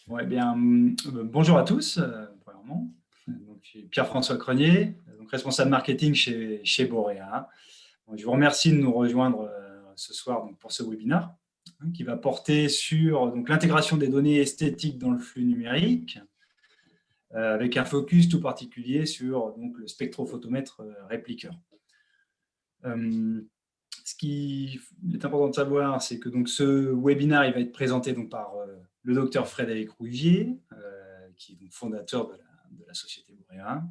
Bon, eh bien, bonjour à tous, premièrement. Donc, je suis Pierre-François Crenier, donc responsable marketing chez Borea. Bon, je vous remercie de nous rejoindre ce soir donc, pour ce webinaire qui va porter sur l'intégration des données esthétiques dans le flux numérique, avec un focus tout particulier sur le spectrophotomètre Replica. Ce qui est important de savoir, c'est que ce webinaire il va être présenté par le docteur Frédéric Rougier, qui est fondateur de la société Borea.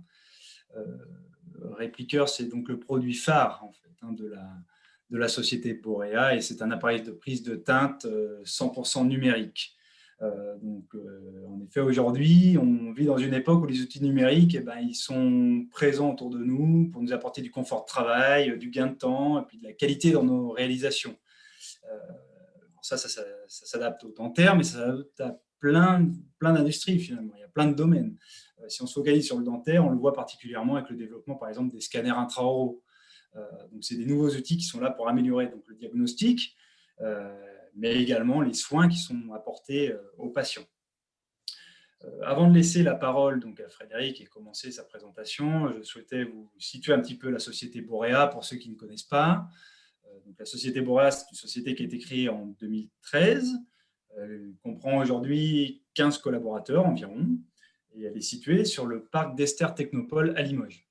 Replica, c'est le produit phare en fait, de la société Borea, et c'est un appareil de prise de teinte 100% numérique. En effet, aujourd'hui, on vit dans une époque où les outils numériques, ils sont présents autour de nous pour nous apporter du confort de travail, du gain de temps, et puis de la qualité dans nos réalisations. Ça s'adapte au dentaire, mais ça s'adapte à plein d'industries finalement. Il y a plein de domaines. Si on se focalise sur le dentaire, on le voit particulièrement avec le développement, par exemple, des scanners intraoraux. C'est des nouveaux outils qui sont là pour améliorer le diagnostic, mais également les soins qui sont apportés aux patients. Avant de laisser la parole à Frédéric et commencer sa présentation, je souhaitais vous situer un petit peu la société Borea pour ceux qui ne connaissent pas. La société Borea, c'est une société qui a été créée en 2013. Elle comprend aujourd'hui 15 collaborateurs environ, et elle est située sur le parc d'Esther Technopole à Limoges.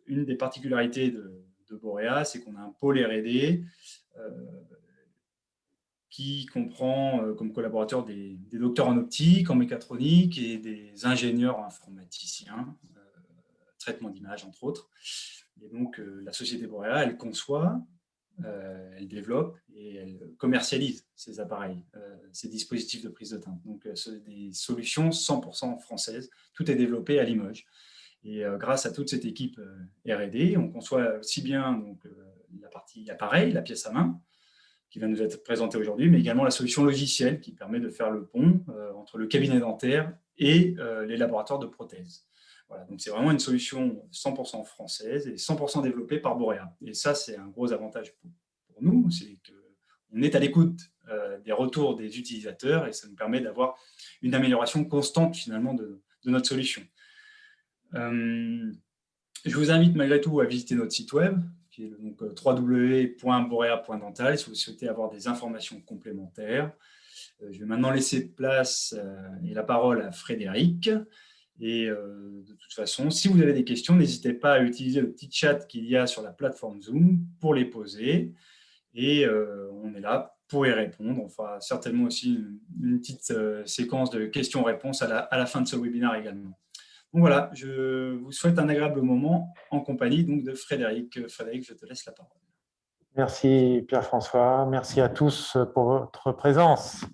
Une des particularités de Borea, c'est qu'on a un pôle R&D qui comprend comme collaborateurs des docteurs en optique, en mécatronique et des ingénieurs informaticiens, traitement d'image entre autres. Et la société Borea, elle conçoit, elle développe et elle commercialise ces appareils, ces dispositifs de prise de teinte. C'est des solutions 100% françaises. Tout est développé à Limoges. Et grâce à toute cette équipe R&D, on conçoit aussi bien la partie appareil, la pièce à main, qui va nous être présentée aujourd'hui, mais également la solution logicielle qui permet de faire le pont entre le cabinet dentaire et les laboratoires de prothèses. Voilà, donc c'est vraiment une solution 100% française et 100% développée par Borea. Et ça, c'est un gros avantage pour nous, c'est qu'on est à l'écoute des retours des utilisateurs et ça nous permet d'avoir une amélioration constante finalement de notre solution. Je vous invite malgré tout à visiter notre site web, qui est www.borea.dental, si vous souhaitez avoir des informations complémentaires. Je vais maintenant laisser place et la parole à Frédéric. Et de toute façon, si vous avez des questions, n'hésitez pas à utiliser le petit chat qu'il y a sur la plateforme Zoom pour les poser. Et on est là pour y répondre. On fera certainement aussi une petite séquence de questions-réponses à la fin de ce webinaire également. Donc voilà, je vous souhaite un agréable moment en compagnie de Frédéric. Frédéric, je te laisse la parole. Merci Pierre-François, merci à tous pour votre présence.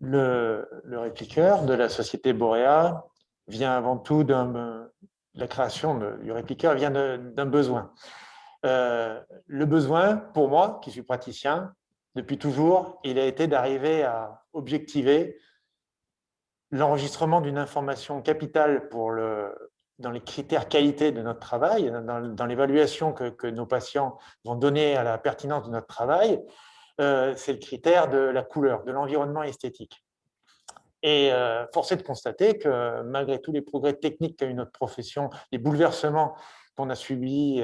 Le répliqueur de la société Borea vient avant tout la création du répliqueur vient d'un besoin. Le besoin, pour moi, qui suis praticien, depuis toujours, il a été d'arriver à objectiver l'enregistrement d'une information capitale dans les critères qualité de notre travail, dans l'évaluation que nos patients vont donner à la pertinence de notre travail, c'est le critère de la couleur, de l'environnement esthétique. Et force est de constater que malgré tous les progrès techniques qu'a eu notre profession, les bouleversements qu'on a subis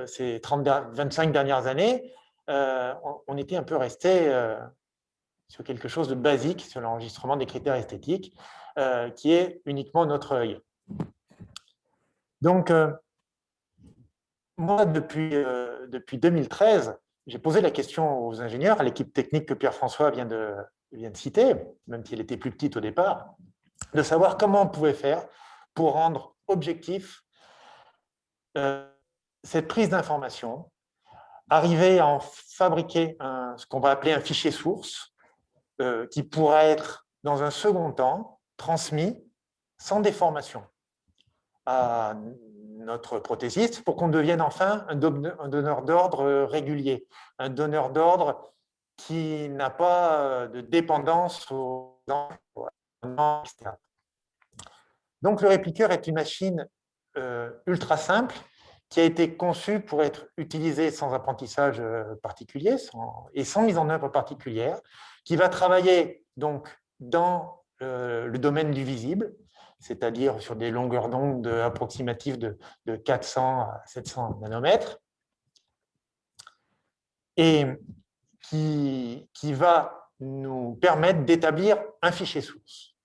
ces 25 dernières années, on était un peu resté sur quelque chose de basique, sur l'enregistrement des critères esthétiques, qui est uniquement notre œil. Donc, moi, depuis 2013, j'ai posé la question aux ingénieurs, à l'équipe technique que Pierre-François vient de citer, même si elle était plus petite au départ, de savoir comment on pouvait faire pour rendre objectif cette prise d'information, arriver à en fabriquer ce qu'on va appeler un fichier source, qui pourra être, dans un second temps, transmis sans déformation à notre prothésiste pour qu'on devienne enfin un donneur d'ordre régulier, un donneur d'ordre qui n'a pas de dépendance aux environnements externes. Donc, le répliqueur est une machine ultra simple qui a été conçu pour être utilisé sans apprentissage particulier et sans mise en œuvre particulière, qui va travailler donc dans le domaine du visible, c'est-à-dire sur des longueurs d'onde approximatives de 400 à 700 nanomètres, et qui va nous permettre d'établir un fichier source.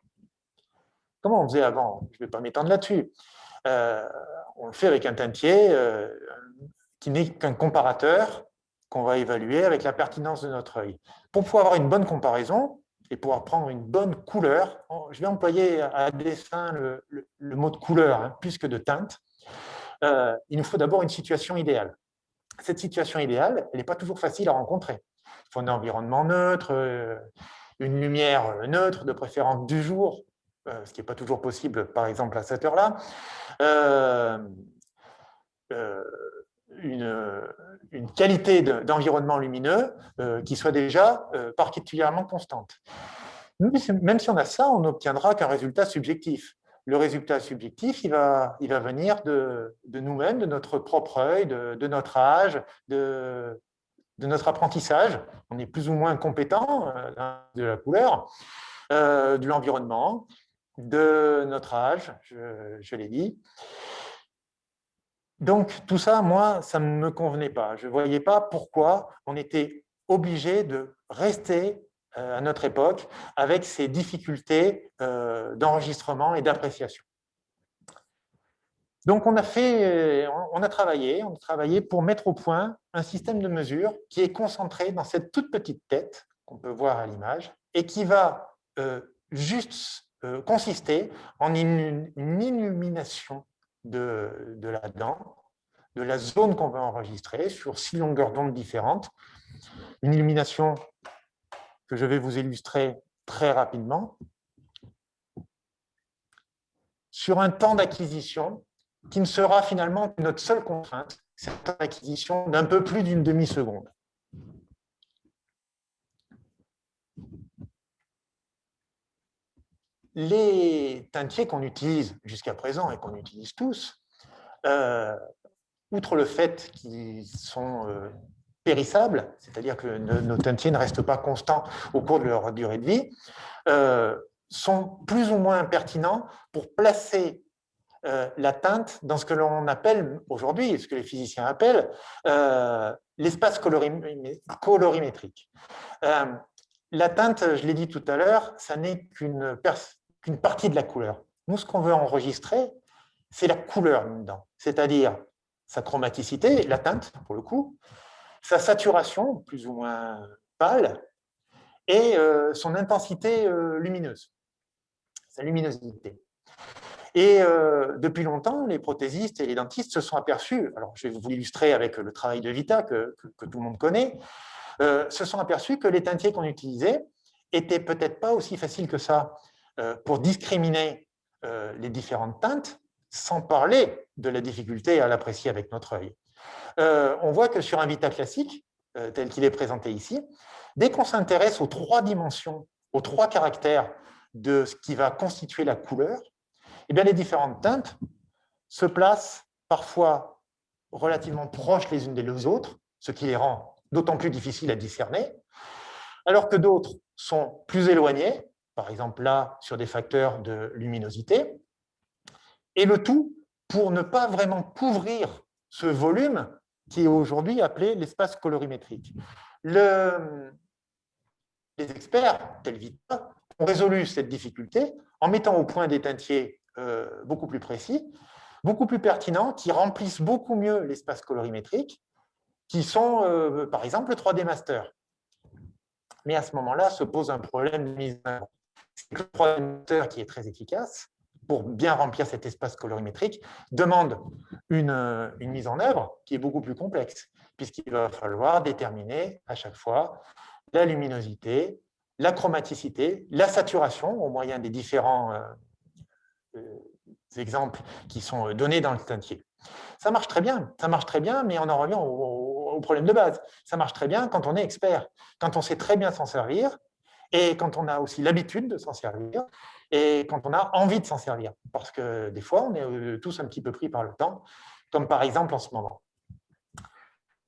Comment on faisait avant? Je ne vais pas m'étendre là-dessus. On le fait avec un teintier qui n'est qu'un comparateur qu'on va évaluer avec la pertinence de notre œil. Pour pouvoir avoir une bonne comparaison et pouvoir prendre une bonne couleur, je vais employer à dessein le mot de couleur, hein, plus que de teinte, il nous faut d'abord une situation idéale. Cette situation idéale, elle n'est pas toujours facile à rencontrer. Il faut un environnement neutre, une lumière neutre, de préférence du jour, ce qui n'est pas toujours possible, par exemple, à cette heure-là. Une qualité d'environnement lumineux qui soit déjà particulièrement constante. Même si on a ça, on n'obtiendra qu'un résultat subjectif. Le résultat subjectif, il va venir de nous-mêmes, de notre propre œil, de notre âge, de notre apprentissage. On est plus ou moins compétent de la couleur, de l'environnement, de notre âge, je l'ai dit. Donc, tout ça, moi, ça ne me convenait pas. Je ne voyais pas pourquoi on était obligé de rester à notre époque avec ces difficultés d'enregistrement et d'appréciation. Donc, on a travaillé pour mettre au point un système de mesure qui est concentré dans cette toute petite tête qu'on peut voir à l'image et qui va juste consister en une illumination de la dent, de la zone qu'on va enregistrer sur 6 longueurs d'onde différentes. Une illumination que je vais vous illustrer très rapidement sur un temps d'acquisition qui ne sera finalement que notre seule contrainte, c'est un temps d'acquisition d'un peu plus d'une demi-seconde. Les teintiers qu'on utilise jusqu'à présent et qu'on utilise tous, outre le fait qu'ils sont périssables, c'est-à-dire que nos teintiers ne restent pas constants au cours de leur durée de vie, sont plus ou moins pertinents pour placer la teinte dans ce que l'on appelle aujourd'hui, ce que les physiciens appellent l'espace colorimétrique. La teinte, je l'ai dit tout à l'heure, ça n'est qu'une partie de la couleur. Nous, ce qu'on veut enregistrer, c'est la couleur dedans, c'est-à-dire sa chromaticité, la teinte pour le coup, sa saturation, plus ou moins pâle, et son intensité lumineuse, sa luminosité. Et depuis longtemps, les prothésistes et les dentistes se sont aperçus, alors je vais vous l'illustrer avec le travail de Vita que tout le monde connaît, se sont aperçus que les teintiers qu'on utilisait étaient peut-être pas aussi faciles que ça pour discriminer les différentes teintes, sans parler de la difficulté à l'apprécier avec notre œil. On voit que sur un Vita classique, tel qu'il est présenté ici, dès qu'on s'intéresse aux 3 dimensions, aux 3 caractères de ce qui va constituer la couleur, eh bien, les différentes teintes se placent parfois relativement proches les unes des autres, ce qui les rend d'autant plus difficiles à discerner, alors que d'autres sont plus éloignées, par exemple là, sur des facteurs de luminosité, et le tout pour ne pas vraiment couvrir ce volume qui est aujourd'hui appelé l'espace colorimétrique. Les experts, tels Vita, ont résolu cette difficulté en mettant au point des teintiers beaucoup plus précis, beaucoup plus pertinents, qui remplissent beaucoup mieux l'espace colorimétrique, qui sont, par exemple, le 3D Master. Mais à ce moment-là, se pose un problème de mise en œuvre. C'est que le 3D Master, qui est très efficace, pour bien remplir cet espace colorimétrique, demande une mise en œuvre qui est beaucoup plus complexe, puisqu'il va falloir déterminer à chaque fois la luminosité, la chromaticité, la saturation au moyen des différents exemples qui sont donnés dans le teintier. Ça marche très bien, mais on en revient au problème de base. Ça marche très bien quand on est expert, quand on sait très bien s'en servir, et quand on a aussi l'habitude de s'en servir, et quand on a envie de s'en servir. Parce que des fois, on est tous un petit peu pris par le temps, comme par exemple en ce moment.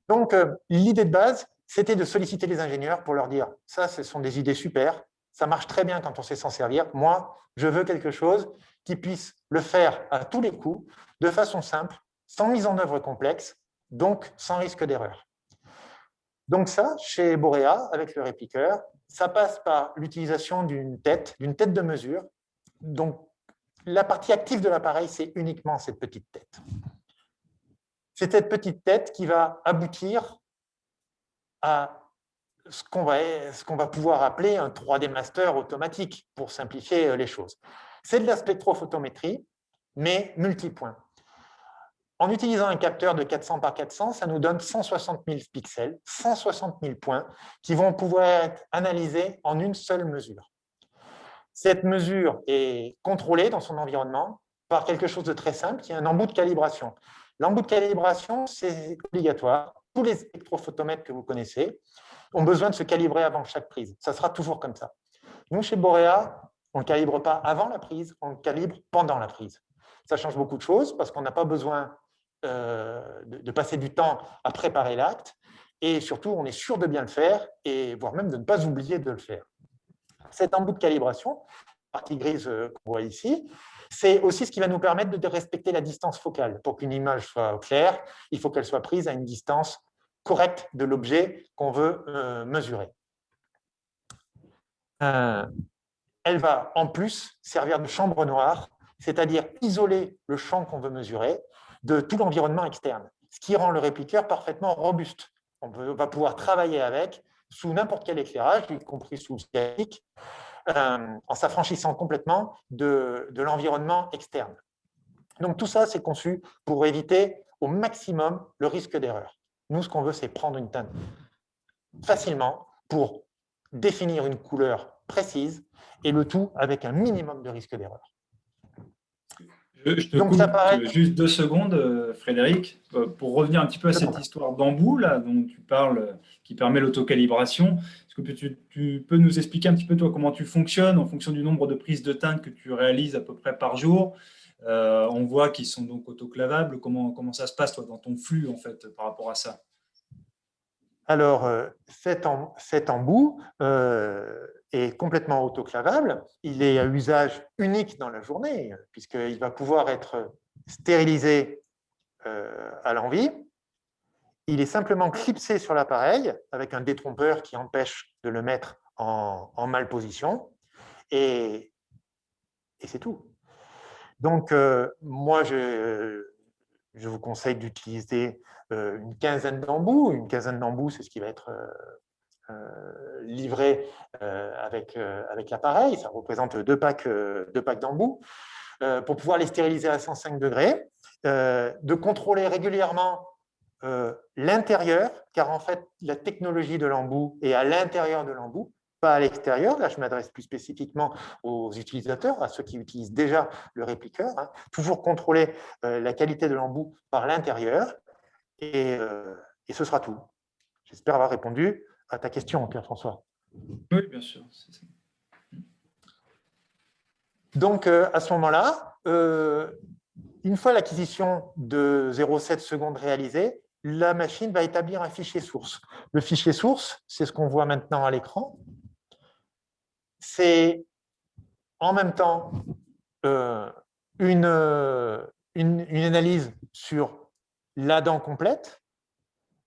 Donc, l'idée de base, c'était de solliciter les ingénieurs pour leur dire « ça, ce sont des idées super, ça marche très bien quand on sait s'en servir. Moi, je veux quelque chose qui puisse le faire à tous les coups, de façon simple, sans mise en œuvre complexe, donc sans risque d'erreur. » Donc ça, chez Borea, avec le répliqueur, ça passe par l'utilisation d'une tête de mesure. Donc, la partie active de l'appareil, c'est uniquement cette petite tête. C'est cette petite tête qui va aboutir à ce qu'on va pouvoir appeler un 3D master automatique, pour simplifier les choses. C'est de la spectrophotométrie, mais multipoint. En utilisant un capteur de 400 par 400, ça nous donne 160 000 pixels, 160 000 points, qui vont pouvoir être analysés en une seule mesure. Cette mesure est contrôlée dans son environnement par quelque chose de très simple, qui est un embout de calibration. L'embout de calibration, c'est obligatoire. Tous les spectrophotomètres que vous connaissez ont besoin de se calibrer avant chaque prise. Ça sera toujours comme ça. Nous, chez Borea, on ne calibre pas avant la prise, on le calibre pendant la prise. Ça change beaucoup de choses parce qu'on n'a pas besoin de passer du temps à préparer l'acte et surtout, on est sûr de bien le faire et voire même de ne pas oublier de le faire. Cet embout de calibration, partie grise qu'on voit ici, c'est aussi ce qui va nous permettre de respecter la distance focale. Pour qu'une image soit claire, il faut qu'elle soit prise à une distance correcte de l'objet qu'on veut mesurer. Elle va en plus servir de chambre noire, c'est-à-dire isoler le champ qu'on veut mesurer de tout l'environnement externe, ce qui rend le répliqueur parfaitement robuste. On va pouvoir travailler avec sous n'importe quel éclairage, y compris sous le statique, en s'affranchissant complètement de l'environnement externe. Donc tout ça, c'est conçu pour éviter au maximum le risque d'erreur. Nous, ce qu'on veut, c'est prendre une teinte facilement pour définir une couleur précise et le tout avec un minimum de risque d'erreur. Je te coupe juste 2 secondes, Frédéric, pour revenir un petit peu à cette histoire d'embout là, dont tu parles, qui permet l'autocalibration. Est-ce que tu peux nous expliquer un petit peu, toi, comment tu fonctionnes en fonction du nombre de prises de teinte que tu réalises à peu près par jour? On voit qu'ils sont donc autoclavables. Comment ça se passe, toi, dans ton flux, en fait, par rapport à ça? Alors, cet embout est complètement autoclavable. Il est à usage unique dans la journée, puisqu'il va pouvoir être stérilisé à l'envie. Il est simplement clipsé sur l'appareil avec un détrompeur qui empêche de le mettre en malposition. Et c'est tout. Donc, moi, je vous conseille d'utiliser une quinzaine d'embouts. Une quinzaine d'embouts, c'est ce qui va être livré avec l'appareil. Ça représente 2 packs d'embouts pour pouvoir les stériliser à 105 degrés, de contrôler régulièrement l'intérieur, car en fait, la technologie de l'embout est à l'intérieur de l'embout, pas à l'extérieur. Là, je m'adresse plus spécifiquement aux utilisateurs, à ceux qui utilisent déjà le répliqueur. Toujours contrôler la qualité de l'embout par l'intérieur, et ce sera tout. J'espère avoir répondu à ta question, Pierre-François. Oui, bien sûr. Donc, à ce moment-là, une fois l'acquisition de 0,7 secondes réalisée, la machine va établir un fichier source. Le fichier source, c'est ce qu'on voit maintenant à l'écran. C'est en même temps une analyse sur la dent complète.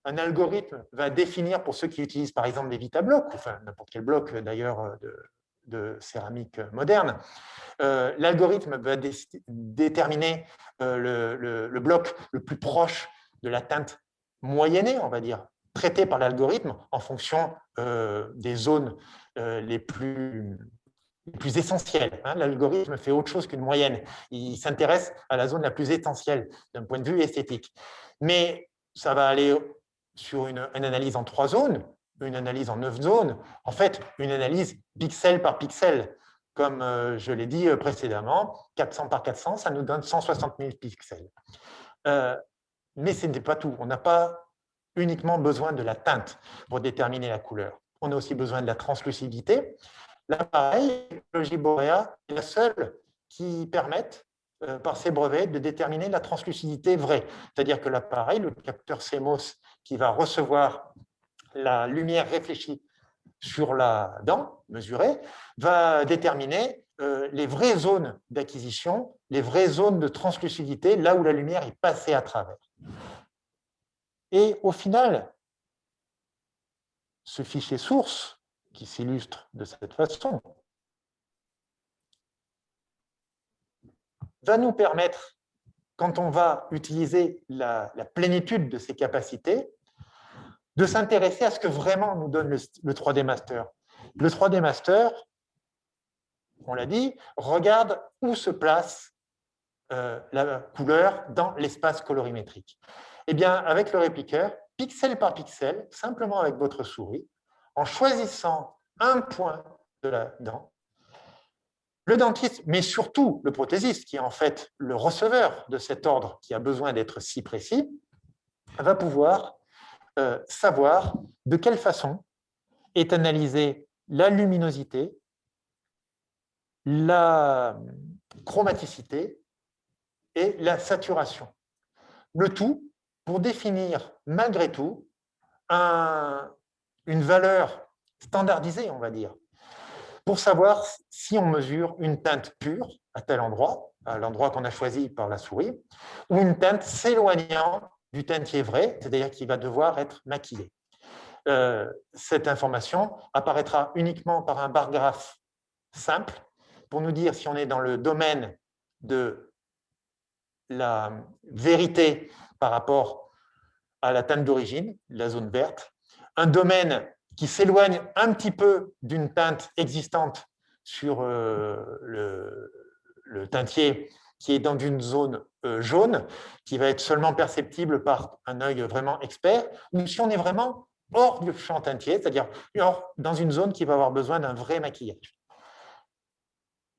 Un algorithme va définir, pour ceux qui utilisent par exemple des Vitablocs, enfin n'importe quel bloc d'ailleurs de céramique moderne, l'algorithme va déterminer le bloc le plus proche de la teinte moyennée, on va dire, traitée par l'algorithme en fonction des zones les plus essentielles. L'algorithme fait autre chose qu'une moyenne. Il s'intéresse à la zone la plus essentielle d'un point de vue esthétique. Mais ça va aller sur une analyse en 3 zones, une analyse en 9 zones, en fait, une analyse pixel par pixel. Comme je l'ai dit précédemment, 400 par 400, ça nous donne 160 000 pixels. Mais ce n'est pas tout. On n'a pas uniquement besoin de la teinte pour déterminer la couleur. On a aussi besoin de la translucidité. L'appareil, la technologie Borea, est la seule qui permette par ces brevets, de déterminer la translucidité vraie. C'est-à-dire que l'appareil, le capteur CMOS, qui va recevoir la lumière réfléchie sur la dent mesurée, va déterminer les vraies zones d'acquisition, les vraies zones de translucidité, là où la lumière est passée à travers. Et au final, ce fichier source, qui s'illustre de cette façon, va nous permettre, quand on va utiliser la plénitude de ces capacités, de s'intéresser à ce que vraiment nous donne le 3D Master. Le 3D Master, on l'a dit, regarde où se place la couleur dans l'espace colorimétrique. Eh bien, avec le répliqueur, pixel par pixel, simplement avec votre souris, en choisissant un point de la dent, le dentiste, mais surtout le prothésiste, qui est en fait le receveur de cet ordre qui a besoin d'être si précis, va pouvoir savoir de quelle façon est analysée la luminosité, la chromaticité et la saturation. Le tout pour définir malgré tout une valeur standardisée, on va dire, pour savoir si on mesure une teinte pure à tel endroit, à l'endroit qu'on a choisi par la souris, ou une teinte s'éloignant du teintier vrai, c'est-à-dire qui va devoir être maquillé. Cette information apparaîtra uniquement par un bar graphe simple pour nous dire si on est dans le domaine de la vérité par rapport à la teinte d'origine, la zone verte, un domaine qui s'éloigne un petit peu d'une teinte existante sur le teintier qui est dans une zone jaune, qui va être seulement perceptible par un œil vraiment expert, ou si on est vraiment hors du champ teintier, c'est-à-dire dans une zone qui va avoir besoin d'un vrai maquillage.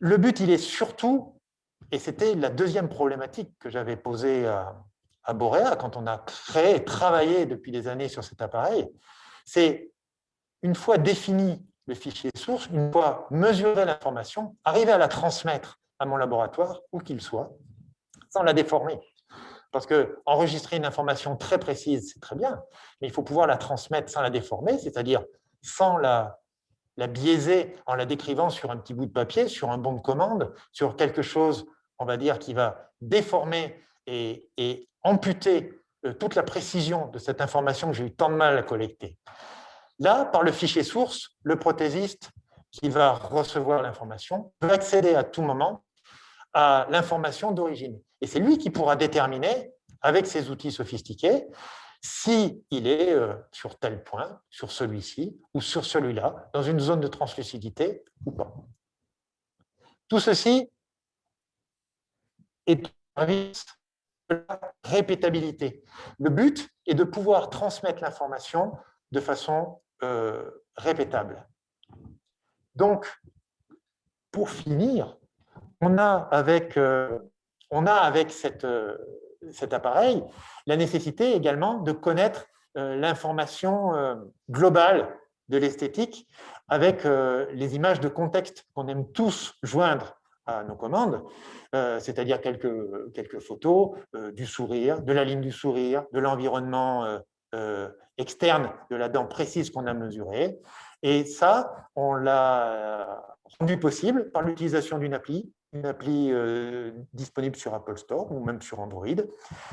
Le but, il est surtout, et c'était la deuxième problématique que j'avais posée à Borea quand on a créé et travaillé depuis des années sur cet appareil, c'est une fois défini le fichier source, une fois mesuré l'information, arriver à la transmettre à mon laboratoire, où qu'il soit, sans la déformer. Parce que enregistrer une information très précise, c'est très bien, mais il faut pouvoir la transmettre sans la déformer, c'est-à-dire sans la biaiser en la décrivant sur un petit bout de papier, sur un bon de commande, sur quelque chose, on va dire, qui va déformer et amputer toute la précision de cette information que j'ai eu tant de mal à collecter. Là, par le fichier source, le prothésiste qui va recevoir l'information peut accéder à tout moment à l'information d'origine. Et c'est lui qui pourra déterminer, avec ses outils sophistiqués, s'il est sur tel point, sur celui-ci ou sur celui-là, dans une zone de translucidité ou pas. Tout ceci est au service de la répétabilité. Le but est de pouvoir transmettre l'information de façon répétable. Donc, pour finir, on a avec cet appareil la nécessité également de connaître l'information globale de l'esthétique avec les images de contexte qu'on aime tous joindre à nos commandes, c'est-à-dire quelques photos du sourire, de la ligne du sourire, de l'environnement externe de la dent précise qu'on a mesurée. Et ça, on l'a rendu possible par l'utilisation d'une appli disponible sur Apple Store ou même sur Android,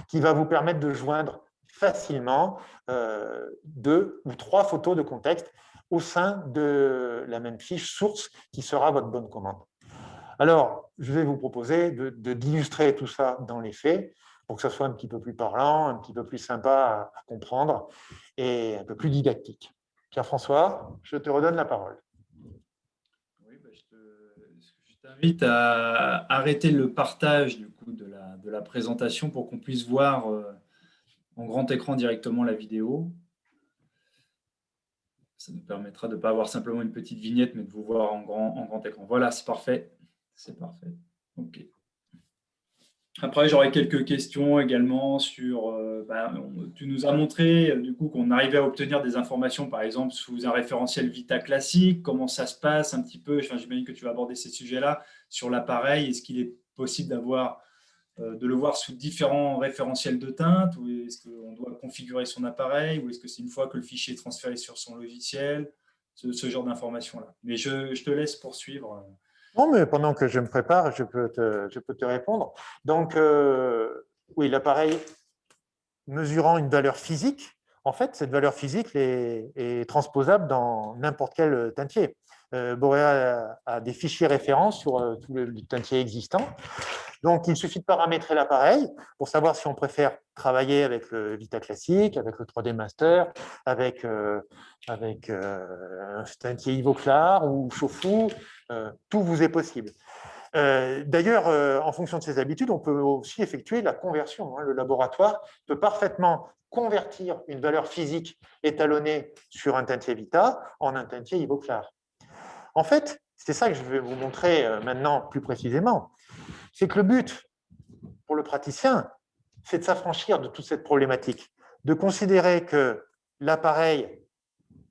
qui va vous permettre de joindre facilement 2 ou 3 photos de contexte au sein de la même fiche source qui sera votre bonne commande. Alors, je vais vous proposer d'illustrer tout ça dans les faits pour que ça soit un petit peu plus parlant, un petit peu plus sympa à comprendre et un peu plus didactique. Pierre-François, je te redonne la parole. Oui, je t'invite à arrêter le partage du coup, de la présentation pour qu'on puisse voir en grand écran directement la vidéo. Ça nous permettra de ne pas avoir simplement une petite vignette, mais de vous voir en grand écran. Voilà, c'est parfait. C'est parfait. OK. Après, j'aurais quelques questions également sur… tu nous as montré du coup qu'on arrivait à obtenir des informations, par exemple, sous un référentiel Vita classique. Comment ça se passe un petit peu? J'imagine que tu vas aborder ces sujets-là sur l'appareil. Est-ce qu'il est possible d'avoir de le voir sous différents référentiels de teinte, ou est-ce qu'on doit configurer son appareil, ou est-ce que c'est une fois que le fichier est transféré sur son logiciel, ce genre d'informations-là. Mais je te laisse poursuivre. Non, mais pendant que je me prépare, je peux te répondre. Donc, oui, l'appareil mesurant une valeur physique, en fait, cette valeur physique est transposable dans n'importe quel teintier. Borea a des fichiers références sur tous les teintiers existants. Donc, il suffit de paramétrer l'appareil pour savoir si on préfère travailler avec le Vita classique, avec le 3D Master, avec un teintier Ivoclar ou Shofu. Tout vous est possible. D'ailleurs, en fonction de ses habitudes, on peut aussi effectuer la conversion. Le laboratoire peut parfaitement convertir une valeur physique étalonnée sur un teintier Vita en un teintier Ivoclar. En fait, c'est ça que je vais vous montrer maintenant plus précisément. C'est que le but pour le praticien, c'est de s'affranchir de toute cette problématique, de considérer que l'appareil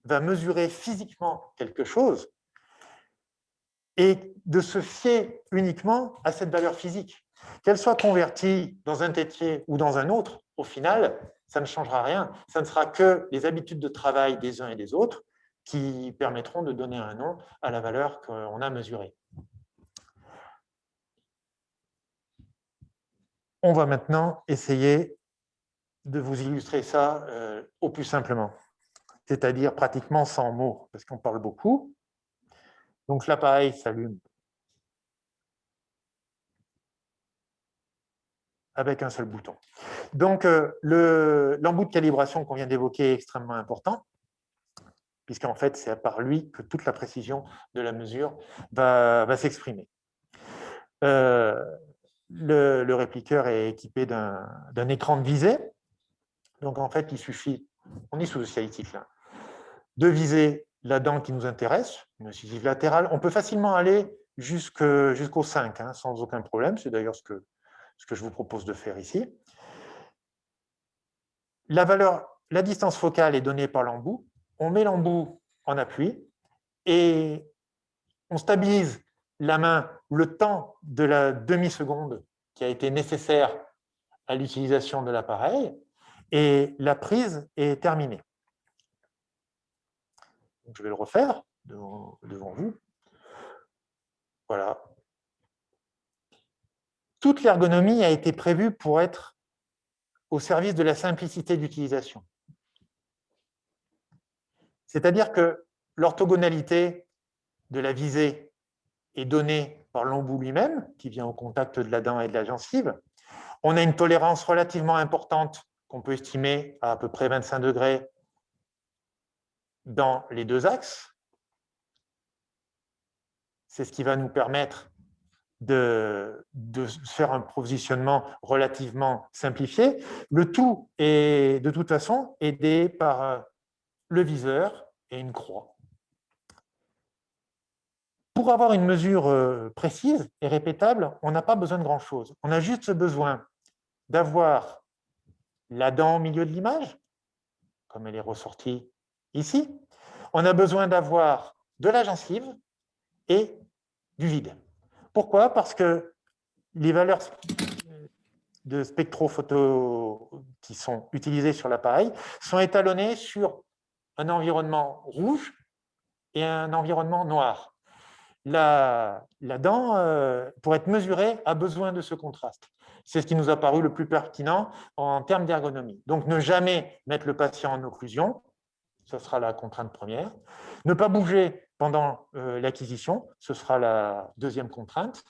va mesurer physiquement quelque chose et de se fier uniquement à cette valeur physique. Qu'elle soit convertie dans un teintier ou dans un autre, au final, ça ne changera rien. Ça ne sera que les habitudes de travail des uns et des autres qui permettront de donner un nom à la valeur qu'on a mesurée. On va maintenant essayer de vous illustrer ça au plus simplement, c'est-à-dire pratiquement sans mots, parce qu'on parle beaucoup. Donc l'appareil s'allume avec un seul bouton. Donc l'embout de calibration qu'on vient d'évoquer est extrêmement important, puisqu'en fait c'est par lui que toute la précision de la mesure va s'exprimer. Le répliqueur est équipé d'un écran de visée. Donc en fait, il suffit, on est sous le cialytique là, de viser la dent qui nous intéresse, une incisive latérale. On peut facilement aller jusqu'au 5, sans aucun problème. C'est d'ailleurs ce que je vous propose de faire ici. La distance focale est donnée par l'embout. On met l'embout en appui et on stabilise la main le temps de la demi-seconde qui a été nécessaire à l'utilisation de l'appareil et la prise est terminée. Donc, je vais le refaire devant vous. Voilà. Toute l'ergonomie a été prévue pour être au service de la simplicité d'utilisation. C'est-à-dire que l'orthogonalité de la visée est donnée par l'embout lui-même, qui vient au contact de la dent et de la gencive. On a une tolérance relativement importante qu'on peut estimer à peu près 25 degrés dans les deux axes. C'est ce qui va nous permettre de faire un positionnement relativement simplifié. Le tout est de toute façon aidé par le viseur et une croix. Pour avoir une mesure précise et répétable, on n'a pas besoin de grand-chose. On a juste besoin d'avoir la dent au milieu de l'image, comme elle est ressortie ici. On a besoin d'avoir de la gencive et du vide. Pourquoi? Parce que les valeurs de spectrophoto qui sont utilisées sur l'appareil sont étalonnées sur un environnement rouge et un environnement noir. La dent, pour être mesurée, a besoin de ce contraste. C'est ce qui nous a paru le plus pertinent en termes d'ergonomie. Donc, ne jamais mettre le patient en occlusion, ce sera la contrainte première. Ne pas bouger pendant l'acquisition, ce sera la deuxième contrainte.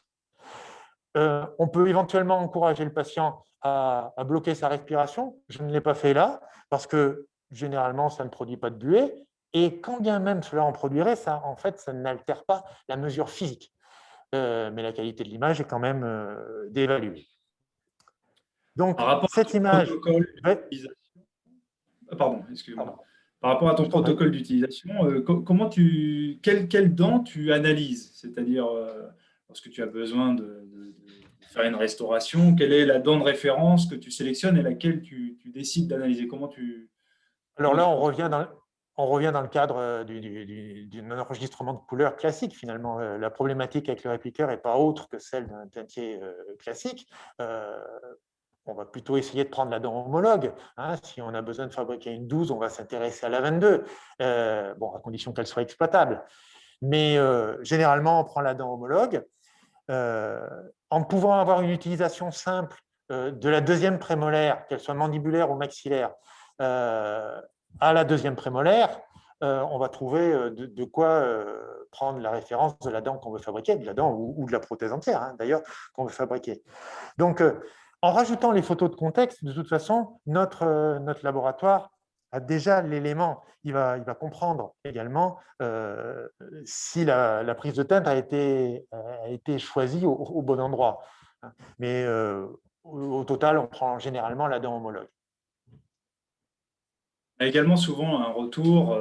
On peut éventuellement encourager le patient à bloquer sa respiration. Je ne l'ai pas fait là, parce que généralement, ça ne produit pas de buée. Et quand bien même cela en produirait, ça, en fait, ça n'altère pas la mesure physique. Mais la qualité de l'image est quand même d'évaluer. Donc, cette image... Pardon, excusez-moi. Par rapport à ton protocole d'utilisation, quelle dent tu analyses? C'est-à-dire, lorsque tu as besoin de faire une restauration, quelle est la dent de référence que tu sélectionnes et laquelle tu décides d'analyser? Alors là, on revient on revient dans le cadre d'un enregistrement de couleurs classique, finalement. La problématique avec le répliqueur n'est pas autre que celle d'un teintier classique. On va plutôt essayer de prendre la dent homologue. Hein. Si on a besoin de fabriquer une 12, on va s'intéresser à la 22, bon, à condition qu'elle soit exploitable. Mais généralement, on prend la dent homologue. En pouvant avoir une utilisation simple de la deuxième prémolaire, qu'elle soit mandibulaire ou maxillaire, à la deuxième prémolaire, on va trouver de quoi prendre la référence de la dent qu'on veut fabriquer, de la dent ou de la prothèse entière, hein, d'ailleurs, qu'on veut fabriquer. Donc, en rajoutant les photos de contexte, de toute façon, notre laboratoire a déjà l'élément. Il va comprendre également si la prise de teinte a été choisie au bon endroit. Mais au total, on prend généralement la dent homologue. Il y a également souvent un retour,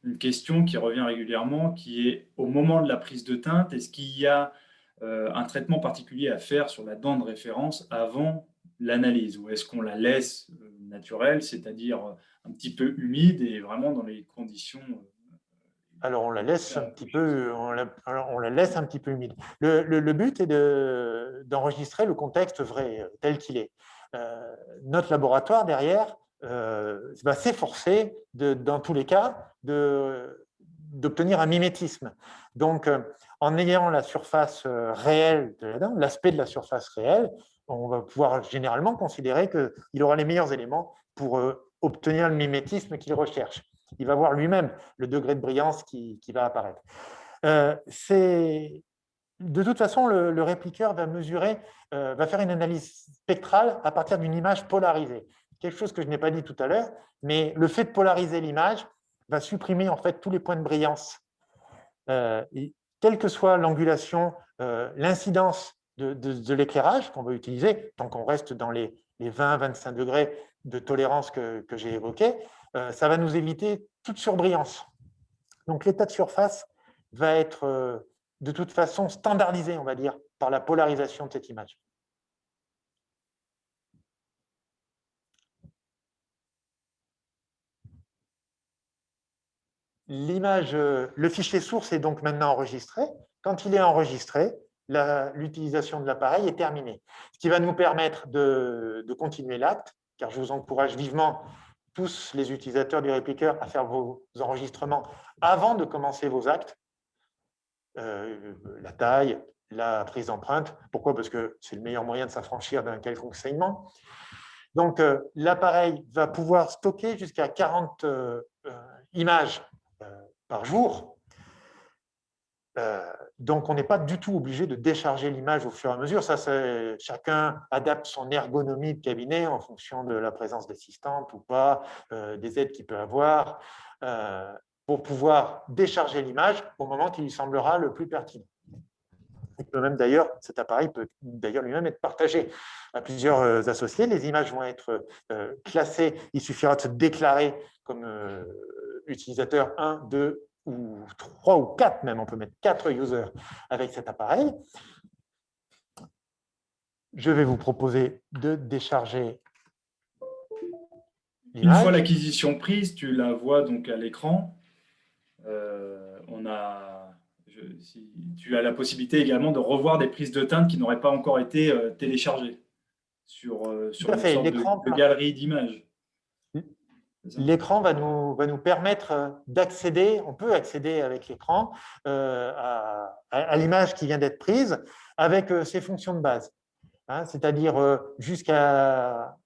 une question qui revient régulièrement, qui est au moment de la prise de teinte, est-ce qu'il y a un traitement particulier à faire sur la dent de référence avant l'analyse, ou est-ce qu'on la laisse naturelle, c'est-à-dire un petit peu humide et vraiment dans les conditions Alors, on la laisse un petit peu, on la laisse un petit peu humide. Le but est d'enregistrer le contexte vrai, tel qu'il est. Notre laboratoire, derrière, va s'efforcer, dans tous les cas, d'obtenir un mimétisme. Donc, en ayant la surface réelle de la dent, l'aspect de la surface réelle, on va pouvoir généralement considérer qu'il aura les meilleurs éléments pour obtenir le mimétisme qu'il recherche. Il va voir lui-même le degré de brillance qui va apparaître. De toute façon, le répliqueur va mesurer, va faire une analyse spectrale à partir d'une image polarisée. Quelque chose que je n'ai pas dit tout à l'heure, mais le fait de polariser l'image va supprimer en fait tous les points de brillance. Quelle que soit l'angulation, l'incidence de l'éclairage qu'on va utiliser, tant qu'on reste dans les 20-25 degrés de tolérance que j'ai évoqué, ça va nous éviter toute surbrillance. Donc l'état de surface va être de toute façon standardisé, on va dire, par la polarisation de cette image. L'image, le fichier source est donc maintenant enregistré. Quand il est enregistré, l'utilisation de l'appareil est terminée. Ce qui va nous permettre de continuer l'acte, car je vous encourage vivement, tous les utilisateurs du répliqueur, à faire vos enregistrements avant de commencer vos actes. La taille, la prise d'empreinte. Pourquoi? Parce que c'est le meilleur moyen de s'affranchir d'un quelconque saignement. Donc, l'appareil va pouvoir stocker jusqu'à 40 images par jour. Donc, on n'est pas du tout obligé de décharger l'image au fur et à mesure. Ça, chacun adapte son ergonomie de cabinet en fonction de la présence d'assistantes ou pas, des aides qu'il peut avoir, pour pouvoir décharger l'image au moment qui lui semblera le plus pertinent. Il peut même d'ailleurs, cet appareil peut d'ailleurs lui-même être partagé à plusieurs associés. Les images vont être classées. Il suffira de se déclarer comme utilisateur 1, 2 ou 3 ou 4 même. On peut mettre 4 users avec cet appareil. Je vais vous proposer de décharger l'image. Une fois l'acquisition prise, tu la vois donc à l'écran. Tu as la possibilité également de revoir des prises de teinte qui n'auraient pas encore été téléchargées sur une sorte de galerie d'images. L'écran va nous permettre d'accéder, on peut accéder avec l'écran à l'image qui vient d'être prise avec ses fonctions de base. Hein, c'est-à-dire jusqu'à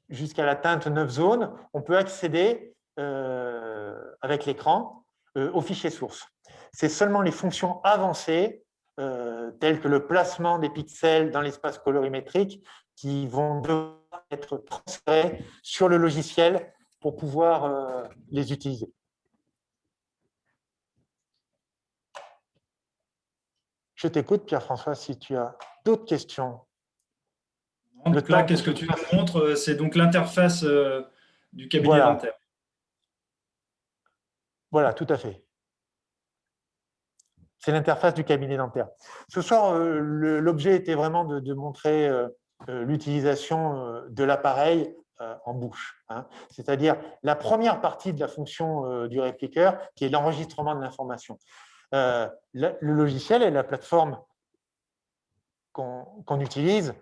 la teinte 9 zones, on peut accéder avec l'écran au fichier source. C'est seulement les fonctions avancées, telles que le placement des pixels dans l'espace colorimétrique, qui vont devoir être transférées sur le logiciel pour pouvoir les utiliser. Je t'écoute, Pierre-François, si tu as d'autres questions. Donc là, qu'est-ce que tu nous montres? C'est donc l'interface du cabinet dentaire. Voilà, tout à fait. C'est l'interface du cabinet dentaire. Ce soir, l'objet était vraiment de montrer l'utilisation de l'appareil en bouche, hein. C'est-à-dire la première partie de la fonction du répliqueur qui est l'enregistrement de l'information. Le logiciel et la plateforme qu'on utilise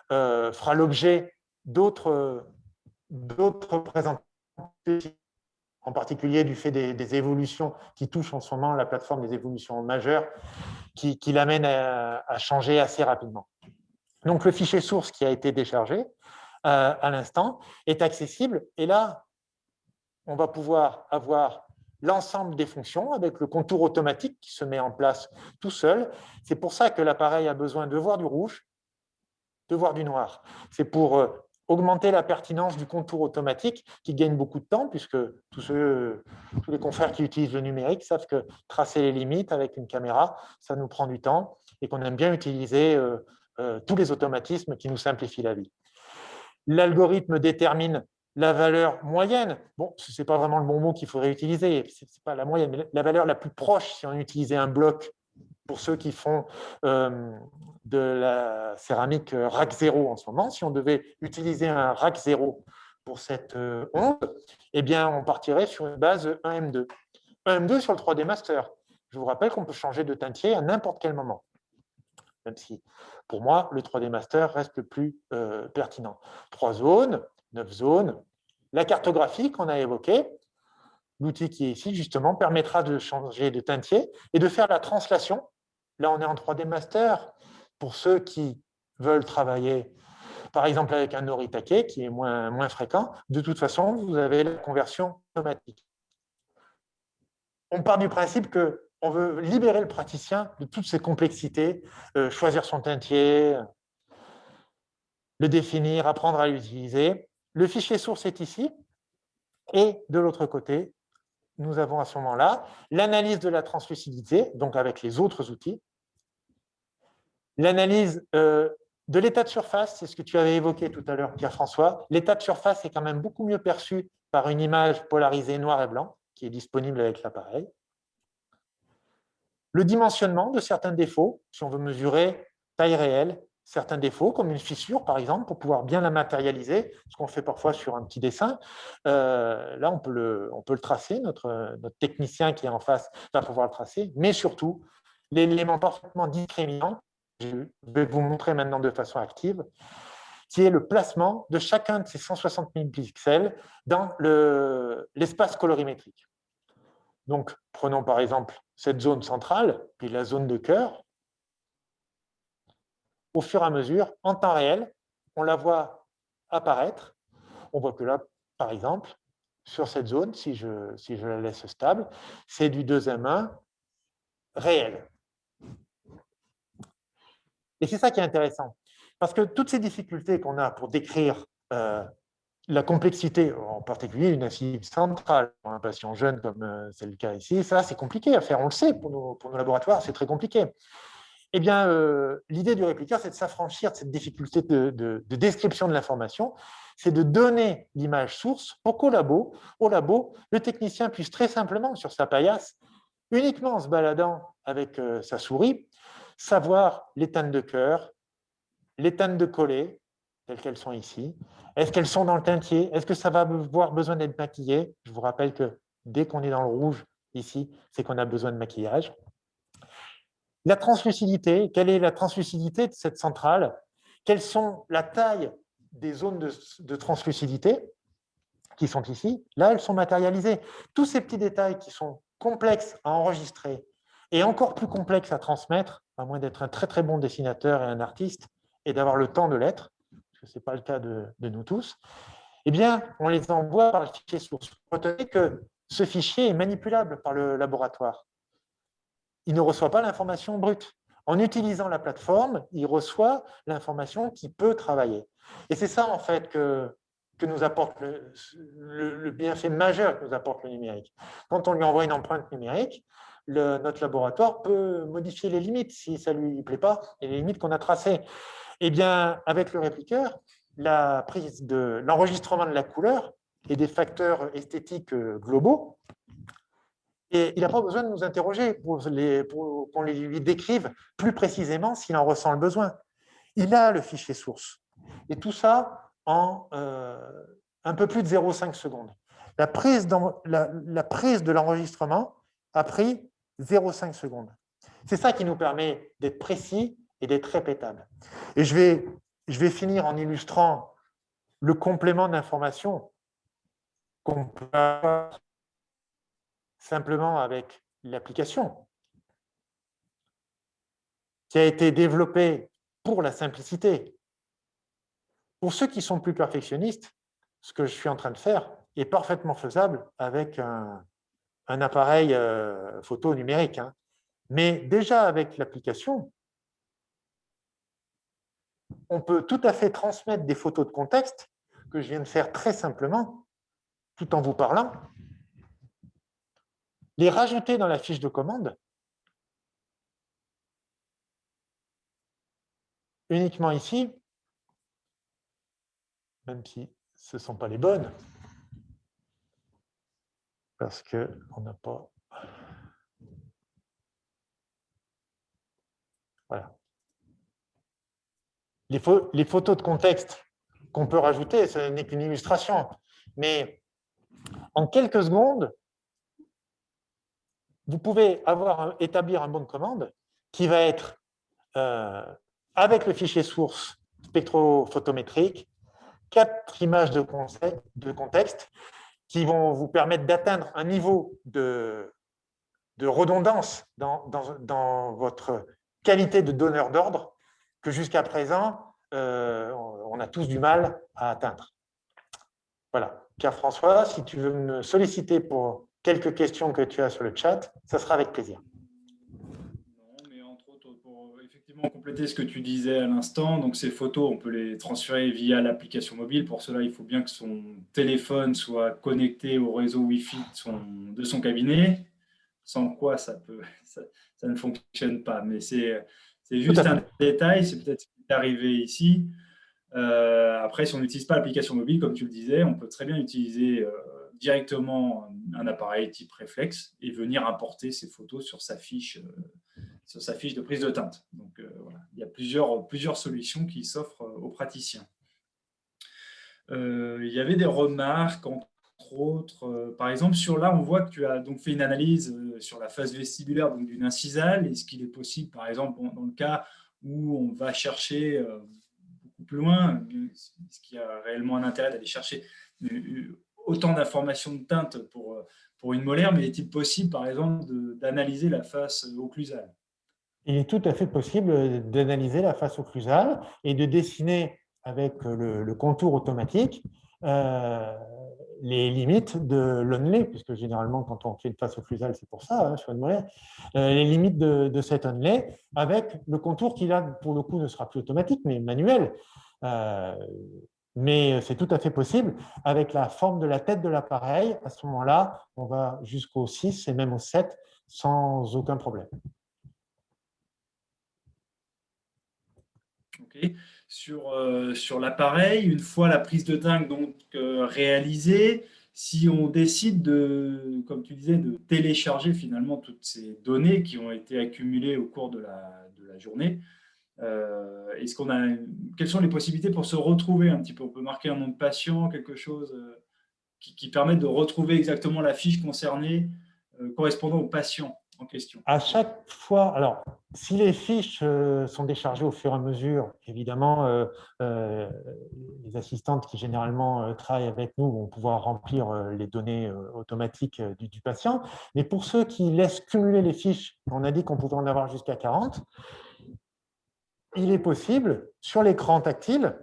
fera l'objet d'autres présentations, en particulier du fait des évolutions qui touchent en ce moment la plateforme, des évolutions majeures qui l'amènent à changer assez rapidement. Donc, le fichier source qui a été déchargé à l'instant est accessible. Et là, on va pouvoir avoir l'ensemble des fonctions avec le contour automatique qui se met en place tout seul. C'est pour ça que l'appareil a besoin de voir du rouge, de voir du noir. C'est pour augmenter la pertinence du contour automatique qui gagne beaucoup de temps, puisque tous les confrères qui utilisent le numérique savent que tracer les limites avec une caméra, ça nous prend du temps et qu'on aime bien utiliser tous les automatismes qui nous simplifient la vie. L'algorithme détermine la valeur moyenne. Bon, ce n'est pas vraiment le bon mot qu'il faudrait utiliser, ce n'est pas la moyenne, mais la valeur la plus proche si on utilisait un bloc pour ceux qui font de la céramique RAC 0 en ce moment. Si on devait utiliser un RAC 0 pour cette onde, eh bien, on partirait sur une base 1M2. 1M2 sur le 3D Master. Je vous rappelle qu'on peut changer de teintier à n'importe quel moment, même si, pour moi, le 3D Master reste le plus pertinent. 3 zones, 9 zones. La cartographie qu'on a évoquée, l'outil qui est ici, justement, permettra de changer de teintier et de faire la translation. Là, on est en 3D Master. Pour ceux qui veulent travailler, par exemple, avec un Noritake, qui est moins fréquent, de toute façon, vous avez la conversion automatique. On part du principe qu'on veut libérer le praticien de toutes ces complexités, choisir son teintier, le définir, apprendre à l'utiliser. Le fichier source est ici. Et de l'autre côté, nous avons à ce moment-là l'analyse de la translucidité, donc avec les autres outils. L'analyse de l'état de surface, c'est ce que tu avais évoqué tout à l'heure, Pierre-François. L'état de surface est quand même beaucoup mieux perçu par une image polarisée noir et blanc, qui est disponible avec l'appareil. Le dimensionnement de certains défauts, si on veut mesurer taille réelle, certains défauts, comme une fissure, par exemple, pour pouvoir bien la matérialiser, ce qu'on fait parfois sur un petit dessin. Là, on peut le tracer, notre technicien qui est en face va pouvoir le tracer, mais surtout, l'élément parfaitement discriminant, je vais vous montrer maintenant de façon active, qui est le placement de chacun de ces 160 000 pixels dans l'espace colorimétrique. Donc, prenons par exemple cette zone centrale, puis la zone de cœur. Au fur et à mesure, en temps réel, on la voit apparaître. On voit que là, par exemple, sur cette zone, si je la laisse stable, c'est du 2M1 réel. Et c'est ça qui est intéressant. Parce que toutes ces difficultés qu'on a pour décrire la complexité, en particulier une incisive centrale, pour un patient jeune comme c'est le cas ici, ça c'est compliqué à faire, on le sait, pour nos laboratoires, c'est très compliqué. Eh bien, l'idée du répliqueur, c'est de s'affranchir de cette difficulté de description de l'information, c'est de donner l'image source pour qu'au labo, le technicien puisse très simplement, sur sa paillasse, uniquement en se baladant avec sa souris, savoir les teintes de cœur, les teintes de collet, telles qu'elles sont ici. Est-ce qu'elles sont dans le teintier? Est-ce que ça va avoir besoin d'être maquillé? Je vous rappelle que dès qu'on est dans le rouge, ici, c'est qu'on a besoin de maquillage. La translucidité, quelle est la translucidité de cette centrale? Quelles sont la taille des zones de translucidité qui sont ici? Là, elles sont matérialisées. Tous ces petits détails qui sont complexes à enregistrer et encore plus complexes à transmettre, à moins d'être un très très bon dessinateur et un artiste, et d'avoir le temps de l'être, parce que ce n'est pas le cas de nous tous, eh bien, on les envoie par le fichier source. Retenez que ce fichier est manipulable par le laboratoire. Il ne reçoit pas l'information brute. En utilisant la plateforme, il reçoit l'information qui peut travailler. Et c'est ça, en fait, que nous apporte le bienfait majeur que nous apporte le numérique. Quand on lui envoie une empreinte numérique, notre laboratoire peut modifier les limites si ça ne lui plaît pas, et les limites qu'on a tracées. Eh bien, avec le répliqueur, l'enregistrement de la couleur et des facteurs esthétiques globaux, et il n'a pas besoin de nous interroger pour qu'on lui décrive plus précisément s'il en ressent le besoin. Il a le fichier source. Et tout ça en un peu plus de 0,5 secondes. La prise de l'enregistrement a pris 0,5 secondes. C'est ça qui nous permet d'être précis et d'être répétable. Et je vais finir en illustrant le complément d'information qu'on peut avoir simplement avec l'application qui a été développée pour la simplicité. Pour ceux qui sont plus perfectionnistes, ce que je suis en train de faire est parfaitement faisable avec un appareil photo numérique. Hein. Mais déjà avec l'application, on peut tout à fait transmettre des photos de contexte que je viens de faire très simplement, tout en vous parlant, les rajouter dans la fiche de commande uniquement ici, même si ce ne sont pas les bonnes, parce qu'on n'a pas... Voilà. Les photos de contexte qu'on peut rajouter, ce n'est qu'une illustration, mais en quelques secondes, vous pouvez établir un bon de commande qui va être avec le fichier source spectrophotométrique, 4 images de contexte qui vont vous permettre d'atteindre un niveau de redondance dans votre qualité de donneur d'ordre que jusqu'à présent, on a tous du mal à atteindre. Voilà. Pierre-François, si tu veux me solliciter pour quelques questions que tu as sur le chat, ça sera avec plaisir. Non, mais entre autres, pour effectivement compléter ce que tu disais à l'instant, donc ces photos, on peut les transférer via l'application mobile. Pour cela, il faut bien que son téléphone soit connecté au réseau Wi-Fi de son cabinet, sans quoi ça ne fonctionne pas. Mais c'est juste un détail, c'est peut-être ce qui est arrivé ici. Après, si on n'utilise pas l'application mobile, comme tu le disais, on peut très bien utiliser directement un appareil type réflexe et venir importer ces photos sur sa fiche de prise de teinte. Donc voilà, il y a plusieurs solutions qui s'offrent aux praticiens. Il y avait des remarques, entre autres, par exemple, là, on voit que tu as donc fait une analyse sur la phase vestibulaire d'une incisale. Est-ce qu'il est possible, par exemple, dans le cas où on va chercher beaucoup plus loin, est-ce qu'il y a réellement un intérêt d'aller chercher autant d'informations de teinte pour une molaire, mais est-il possible, par exemple, d'analyser la face occlusale? Il est tout à fait possible d'analyser la face occlusale et de dessiner avec le contour automatique les limites de l'onlay, puisque généralement, quand on fait une face occlusale, c'est pour ça, hein, sur une molaire, les limites de cet onlay avec le contour qui, là, pour le coup, ne sera plus automatique, mais manuel. Mais c'est tout à fait possible. Avec la forme de la tête de l'appareil, à ce moment-là, on va jusqu'au 6 et même au 7 sans aucun problème. Okay. Sur l'appareil, une fois la prise de teinte donc, réalisée, si on décide comme tu disais, de télécharger finalement toutes ces données qui ont été accumulées au cours de la journée, quelles sont les possibilités pour se retrouver un petit peu? On peut marquer un nom de patient, quelque chose qui permette de retrouver exactement la fiche concernée correspondant au patient en question. À chaque fois, alors, si les fiches sont déchargées au fur et à mesure, évidemment, les assistantes qui généralement travaillent avec nous vont pouvoir remplir les données automatiques du patient. Mais pour ceux qui laissent cumuler les fiches, on a dit qu'on pouvait en avoir jusqu'à 40, il est possible, sur l'écran tactile,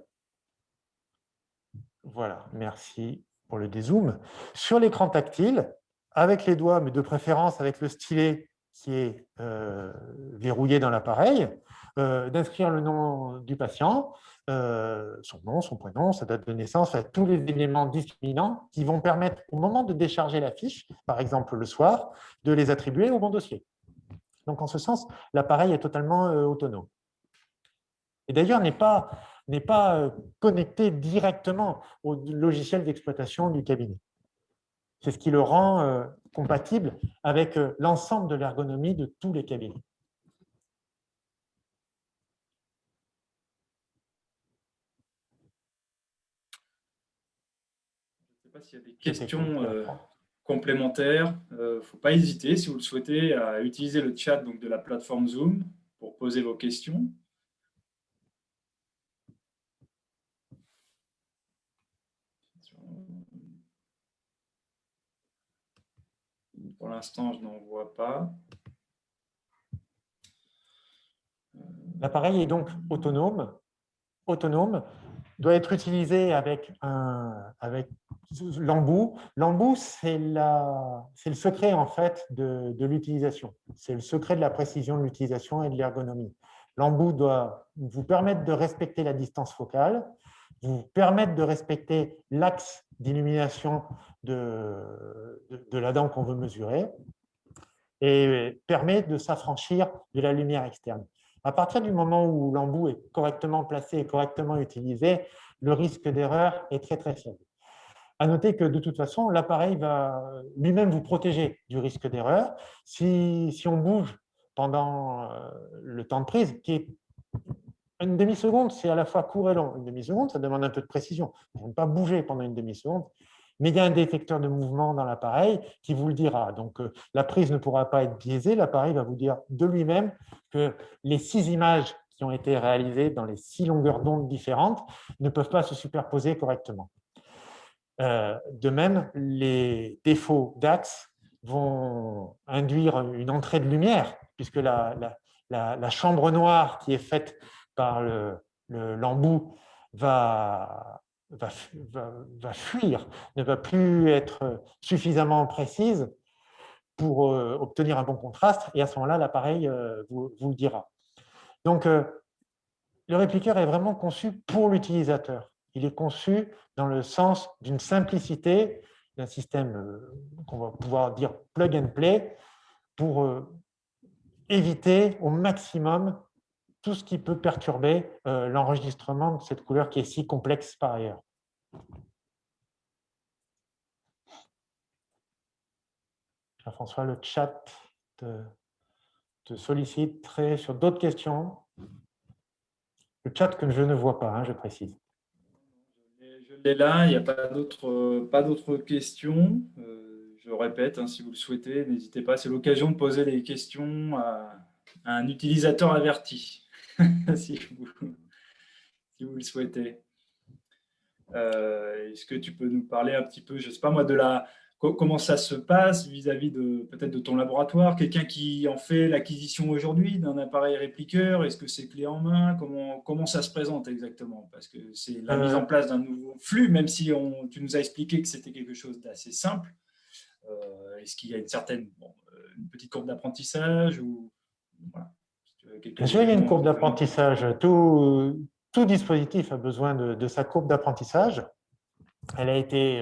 voilà, merci pour le dézoom, sur l'écran tactile, avec les doigts, mais de préférence avec le stylet qui est verrouillé dans l'appareil, d'inscrire le nom du patient, son nom, son prénom, sa date de naissance, tous les éléments discriminants qui vont permettre, au moment de décharger la fiche, par exemple le soir, de les attribuer au bon dossier. Donc, en ce sens, l'appareil est totalement autonome. Et d'ailleurs, n'est pas connecté directement au logiciel d'exploitation du cabinet. C'est ce qui le rend compatible avec l'ensemble de l'ergonomie de tous les cabinets. pas s'il y a des Je t'écoute, questions Bertrand. complémentaires. Il ne faut pas hésiter, si vous le souhaitez, à utiliser le chat donc, de la plateforme Zoom pour poser vos questions. Pour l'instant, je n'en vois pas. L'appareil est donc autonome, doit être utilisé avec l'embout. L'embout, c'est le secret en fait de l'utilisation. C'est le secret de la précision de l'utilisation et de l'ergonomie. L'embout doit vous permettre de respecter la distance focale, vous permettre de respecter l'axe d'illumination de la dent qu'on veut mesurer et permet de s'affranchir de la lumière externe. À partir du moment où l'embout est correctement placé et correctement utilisé, le risque d'erreur est très très faible. À noter que de toute façon, l'appareil va lui-même vous protéger du risque d'erreur. Si on bouge pendant le temps de prise, qui est une demi-seconde, c'est à la fois court et long. Une demi-seconde, ça demande un peu de précision. Il ne faut pas bouger pendant une demi-seconde. Mais il y a un détecteur de mouvement dans l'appareil qui vous le dira. Donc, la prise ne pourra pas être biaisée. L'appareil va vous dire de lui-même que les 6 images qui ont été réalisées dans les 6 longueurs d'onde différentes ne peuvent pas se superposer correctement. De même, les défauts d'axe vont induire une entrée de lumière, puisque la chambre noire qui est faite par l'embout va fuir, ne va plus être suffisamment précise pour obtenir un bon contraste, et à ce moment-là, l'appareil vous le dira. Donc, le répliqueur est vraiment conçu pour l'utilisateur. Il est conçu dans le sens d'une simplicité, d'un système qu'on va pouvoir dire plug and play, pour éviter au maximum tout ce qui peut perturber l'enregistrement de cette couleur qui est si complexe par ailleurs. Jean-François, le chat te sollicite sur d'autres questions. Le chat que je ne vois pas, hein, je précise. Je l'ai là, il n'y a pas d'autres questions. Je répète, hein, si vous le souhaitez, n'hésitez pas. C'est l'occasion de poser les questions à un utilisateur averti, si vous le souhaitez. Est-ce que tu peux nous parler un petit peu, je ne sais pas moi, comment ça se passe vis-à-vis peut-être de ton laboratoire, quelqu'un qui en fait l'acquisition aujourd'hui d'un appareil répliqueur, est-ce que c'est clé en main, comment ça se présente exactement? Parce que c'est la mise en place d'un nouveau flux, même si tu nous as expliqué que c'était quelque chose d'assez simple. Est-ce qu'il y a une petite courbe d'apprentissage ou voilà, Bien sûr, il y a une courbe d'apprentissage. Tout dispositif a besoin de sa courbe d'apprentissage. Elle a été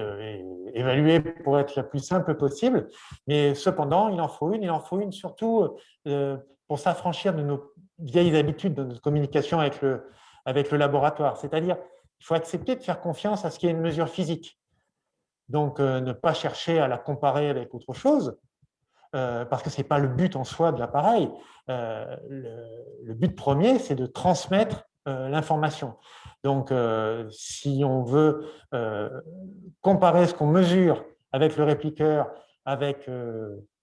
évaluée pour être la plus simple possible, mais cependant, il en faut une surtout pour s'affranchir de nos vieilles habitudes, de notre communication avec le laboratoire. C'est-à-dire, il faut accepter de faire confiance à ce qui est une mesure physique. Donc, ne pas chercher à la comparer avec autre chose, parce que ce n'est pas le but en soi de l'appareil. Le but premier, c'est de transmettre l'information. Donc, si on veut comparer ce qu'on mesure avec le répliqueur, avec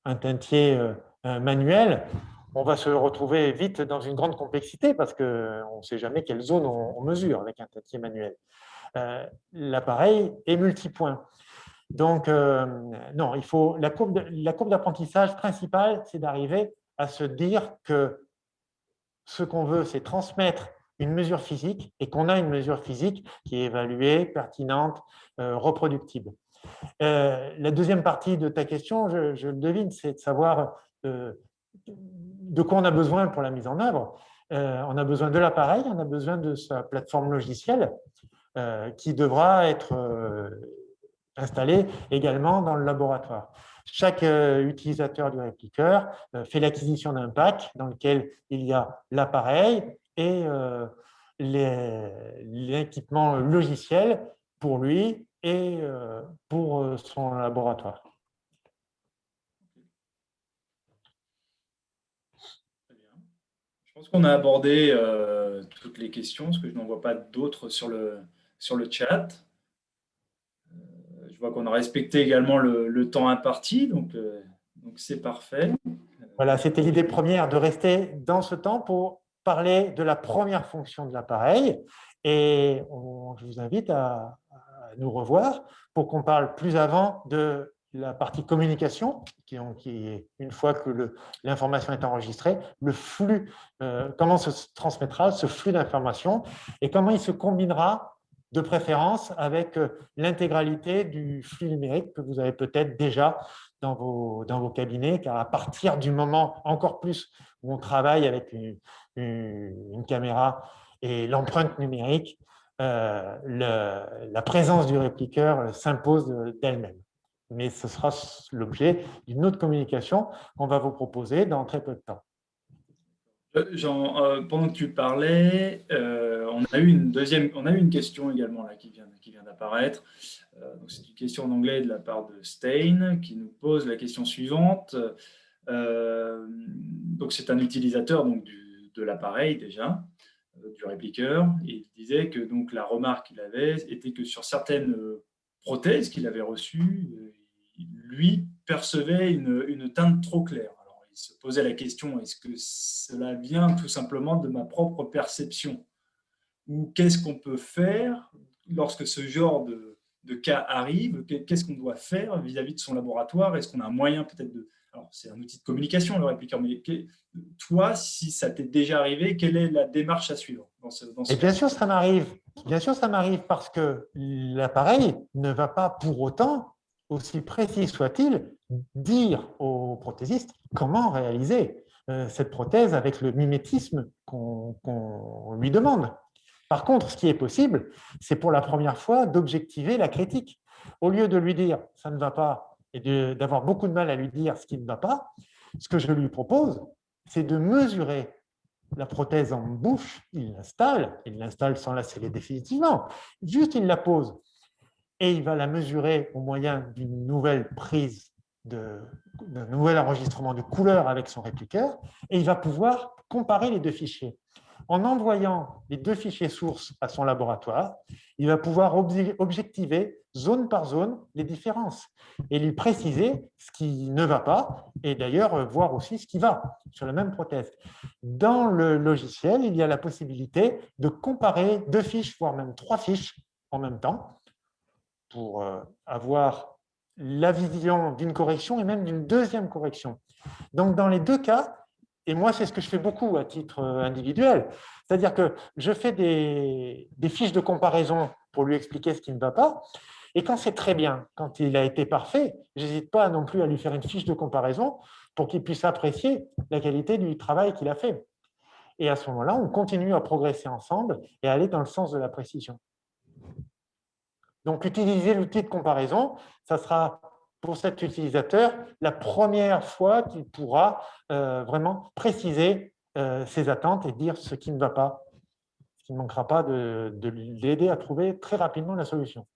un teintier manuel, on va se retrouver vite dans une grande complexité parce qu'on ne sait jamais quelle zone on mesure avec un teintier manuel. L'appareil est multipoint. Donc, non, la courbe d'apprentissage principale, c'est d'arriver à se dire que ce qu'on veut, c'est transmettre une mesure physique et qu'on a une mesure physique qui est évaluée, pertinente, reproductible. La deuxième partie de ta question, je le devine, c'est de savoir de quoi on a besoin pour la mise en œuvre. On a besoin de l'appareil, on a besoin de sa plateforme logicielle qui devra être installé également dans le laboratoire. Chaque utilisateur du répliqueur fait l'acquisition d'un pack dans lequel il y a l'appareil et l'équipement logiciel pour lui et pour son laboratoire. Très bien. Je pense qu'on a abordé toutes les questions, parce que je n'en vois pas d'autres sur le chat. Je vois vois qu'on a respecté également le temps imparti, donc c'est parfait. Voilà, c'était l'idée première de rester dans ce temps pour parler de la première fonction de l'appareil. Et je vous invite à nous revoir pour qu'on parle plus avant de la partie communication, qui est, une fois que l'information est enregistrée, le flux, comment se transmettra ce flux d'informations et comment il se combinera de préférence avec l'intégralité du flux numérique que vous avez peut-être déjà dans vos cabinets, car à partir du moment, encore plus, où on travaille avec une caméra et l'empreinte numérique, la présence du répliqueur s'impose d'elle-même. Mais ce sera l'objet d'une autre communication qu'on va vous proposer dans très peu de temps. Jean, pendant que tu parlais, on a eu une question également là, qui vient d'apparaître. C'est une question en anglais de la part de Stein qui nous pose la question suivante. Donc c'est un utilisateur donc, de l'appareil déjà, du répliqueur. Et il disait que donc, la remarque qu'il avait était que sur certaines prothèses qu'il avait reçues, lui percevait une teinte trop claire. Il se posait la question, est-ce que cela vient tout simplement de ma propre perception? Ou qu'est-ce qu'on peut faire lorsque ce genre de cas arrive? Qu'est-ce qu'on doit faire vis-à-vis de son laboratoire? Est-ce qu'on a un moyen peut-être de... Alors, c'est un outil de communication, le répliqueur, mais toi, si ça t'est déjà arrivé, quelle est la démarche à suivre dans ce Et bien sûr, ça m'arrive. Bien sûr, ça m'arrive parce que l'appareil ne va pas pour autant, aussi précis soit-il, dire au prothésiste comment réaliser cette prothèse avec le mimétisme qu'on lui demande. Par contre, ce qui est possible, c'est pour la première fois d'objectiver la critique. Au lieu de lui dire « ça ne va pas » et d'avoir beaucoup de mal à lui dire ce qui ne va pas, ce que je lui propose, c'est de mesurer la prothèse en bouche, il l'installe sans la sceller définitivement, juste il la pose et il va la mesurer au moyen d'une nouvelle prise, d'un nouvel enregistrement de couleur avec son répliqueur et il va pouvoir comparer les deux fichiers. En envoyant les deux fichiers sources à son laboratoire, il va pouvoir objectiver zone par zone les différences et lui préciser ce qui ne va pas et d'ailleurs voir aussi ce qui va sur la même prothèse. Dans le logiciel, il y a la possibilité de comparer deux fiches, voire même trois fiches en même temps pour avoir la vision d'une correction et même d'une deuxième correction. Donc, dans les deux cas, et moi, c'est ce que je fais beaucoup à titre individuel, c'est-à-dire que je fais des fiches de comparaison pour lui expliquer ce qui ne va pas, et quand c'est très bien, quand il a été parfait, je n'hésite pas non plus à lui faire une fiche de comparaison pour qu'il puisse apprécier la qualité du travail qu'il a fait. Et à ce moment-là, on continue à progresser ensemble et à aller dans le sens de la précision. Donc, utiliser l'outil de comparaison, ça sera pour cet utilisateur la première fois qu'il pourra vraiment préciser ses attentes et dire ce qui ne va pas, ce qui ne manquera pas de l'aider à trouver très rapidement la solution.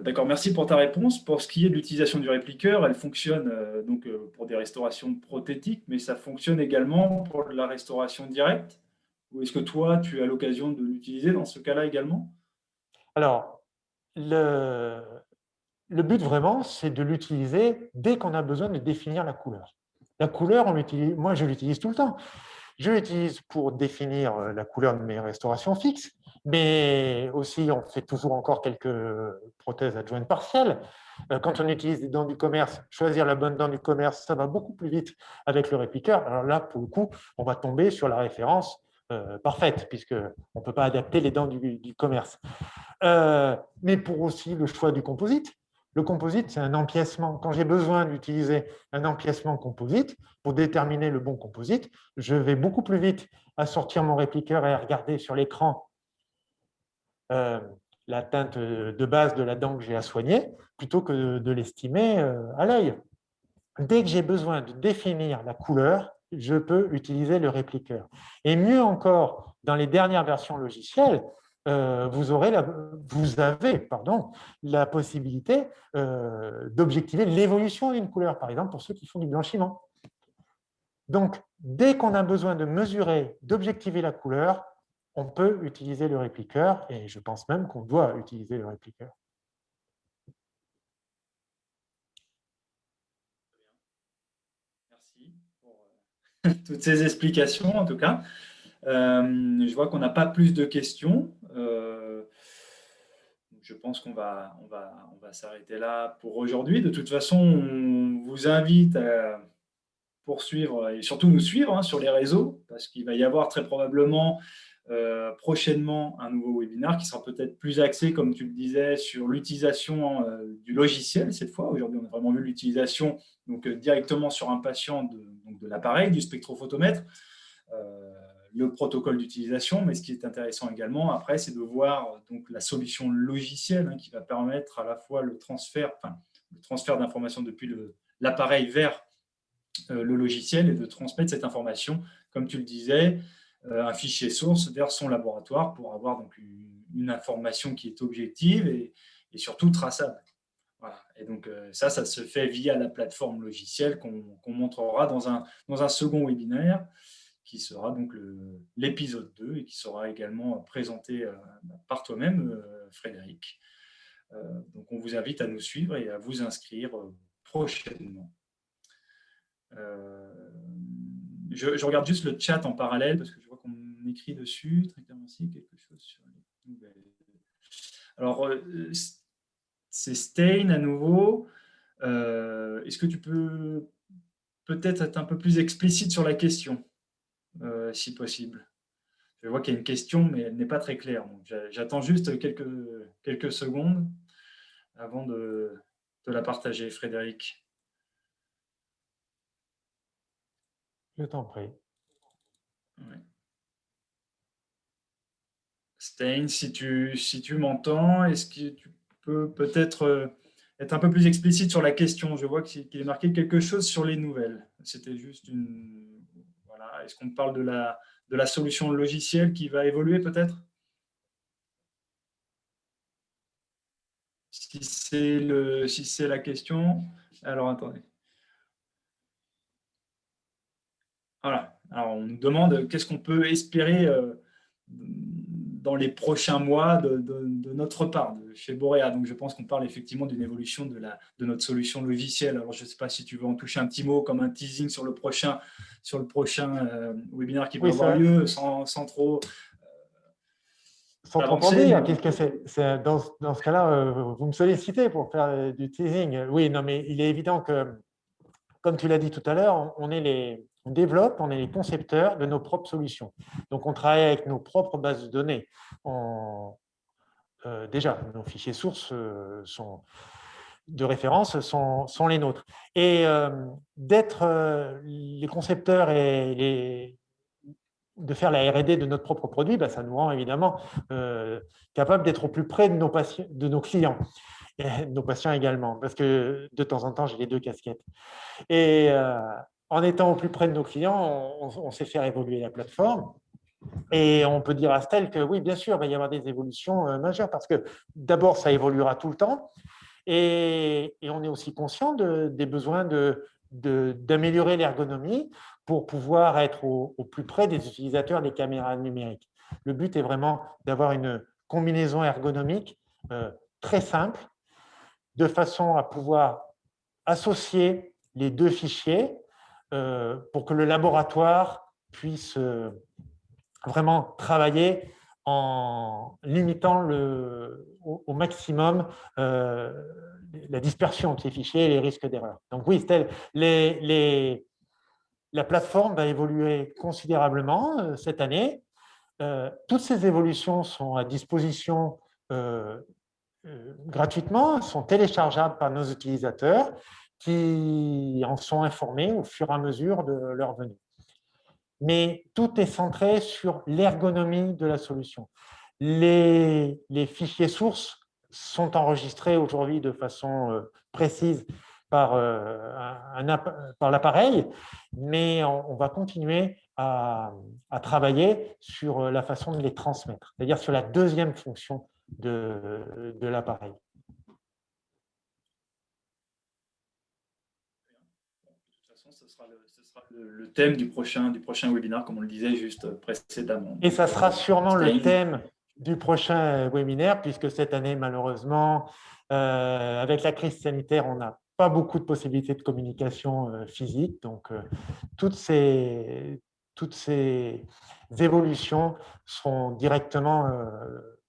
D'accord, merci pour ta réponse. Pour ce qui est de l'utilisation du répliqueur, elle fonctionne donc, pour des restaurations prothétiques, mais ça fonctionne également pour la restauration directe? Ou est-ce que toi, tu as l'occasion de l'utiliser dans ce cas-là également? Alors, le but vraiment, c'est de l'utiliser dès qu'on a besoin de définir la couleur. La couleur, moi, je l'utilise tout le temps. Je l'utilise pour définir la couleur de mes restaurations fixes, mais aussi, on fait toujours encore quelques prothèses adjointes partielles. Quand on utilise des dents du commerce, choisir la bonne dent du commerce, ça va beaucoup plus vite avec le répliqueur. Alors là, pour le coup, on va tomber sur la référence parfaite, puisqu'on ne peut pas adapter les dents du commerce. Mais pour aussi le choix du composite. Le composite, c'est un empiècement. Quand j'ai besoin d'utiliser un empiècement composite pour déterminer le bon composite, je vais beaucoup plus vite à sortir mon répliqueur et à regarder sur l'écran la teinte de base de la dent que j'ai à soigner, plutôt que de l'estimer à l'œil. Dès que j'ai besoin de définir la couleur, je peux utiliser le répliqueur. Et mieux encore, dans les dernières versions logicielles, vous avez la possibilité d'objectiver l'évolution d'une couleur, par exemple pour ceux qui font du blanchiment. Donc, dès qu'on a besoin de mesurer, d'objectiver la couleur, on peut utiliser le répliqueur et je pense même qu'on doit utiliser le répliqueur. Merci pour toutes ces explications, en tout cas. Je vois qu'on n'a pas plus de questions. Je pense qu'on va s'arrêter là pour aujourd'hui. De toute façon, on vous invite à poursuivre et surtout nous suivre sur les réseaux, parce qu'il va y avoir très probablement prochainement un nouveau webinaire qui sera peut-être plus axé, comme tu le disais, sur l'utilisation du logiciel cette fois. Aujourd'hui, on a vraiment vu l'utilisation directement sur un patient de l'appareil, du spectrophotomètre, le protocole d'utilisation, mais ce qui est intéressant également après, c'est de voir la solution logicielle qui va permettre à la fois le transfert d'informations depuis l'appareil vers le logiciel et de transmettre cette information, comme tu le disais, un fichier source vers son laboratoire pour avoir donc une information qui est objective et surtout traçable. Voilà. Et donc ça se fait via la plateforme logicielle qu'on montrera dans un second webinaire qui sera donc l'épisode 2 et qui sera également présenté par toi-même, Frédéric. Donc on vous invite à nous suivre et à vous inscrire prochainement. Je regarde juste le chat en parallèle parce que je vois qu'on écrit dessus. Très clairement aussi quelque chose sur les nouvelles. Alors, c'est Stein à nouveau. Est-ce que tu peux peut-être être un peu plus explicite sur la question, si possible? Je vois qu'il y a une question, mais elle n'est pas très claire. J'attends juste quelques secondes avant de la partager, Frédéric. Je t'en prie. Ouais. Stein, si tu m'entends, est-ce que tu peux peut-être être un peu plus explicite sur la question? Je vois qu'il est marqué quelque chose sur les nouvelles. C'était juste une... Voilà. Est-ce qu'on parle de la solution logicielle qui va évoluer peut-être? Si c'est la question, alors attendez. Voilà. Alors on nous demande qu'est-ce qu'on peut espérer dans les prochains mois de notre part, chez Borea. Donc je pense qu'on parle effectivement d'une évolution de notre solution logicielle. Alors je ne sais pas si tu veux en toucher un petit mot comme un teasing sur le prochain webinaire qui va avoir lieu, sans trop... Sans trop en dire, puisque c'est dans ce cas-là, vous me sollicitez pour faire du teasing. Oui, non, mais il est évident que, comme tu l'as dit tout à l'heure, on est les concepteurs de nos propres solutions. Donc, on travaille avec nos propres bases de données. Déjà, nos fichiers sources de référence sont les nôtres. Et d'être les concepteurs et de faire la R&D de notre propre produit, ça nous rend évidemment capables d'être au plus près de nos patients, de nos clients, et de nos patients également, parce que de temps en temps, j'ai les deux casquettes. Et en étant au plus près de nos clients, on sait faire évoluer la plateforme. Et on peut dire à Stel que oui, bien sûr, il va y avoir des évolutions majeures, parce que d'abord, ça évoluera tout le temps, et on est aussi conscient des besoins d'améliorer l'ergonomie pour pouvoir être au plus près des utilisateurs des caméras numériques. Le but est vraiment d'avoir une combinaison ergonomique très simple, de façon à pouvoir associer les deux fichiers pour que le laboratoire puisse vraiment travailler en limitant au maximum la dispersion de ces fichiers et les risques d'erreur. Donc oui, la plateforme va évoluer considérablement cette année. Toutes ces évolutions sont à disposition gratuitement, sont téléchargeables par nos utilisateurs qui en sont informés au fur et à mesure de leur venue. Mais tout est centré sur l'ergonomie de la solution. Les fichiers sources sont enregistrés aujourd'hui de façon précise par l'appareil, mais on va continuer à travailler sur la façon de les transmettre, c'est-à-dire sur la deuxième fonction de l'appareil. toute façon, ce sera le thème du prochain webinaire, comme on le disait juste précédemment. Et ça sera sûrement le C'était thème du prochain webinaire, puisque cette année, malheureusement, avec la crise sanitaire, on n'a pas beaucoup de possibilités de communication physique. Donc, toutes ces évolutions seront directement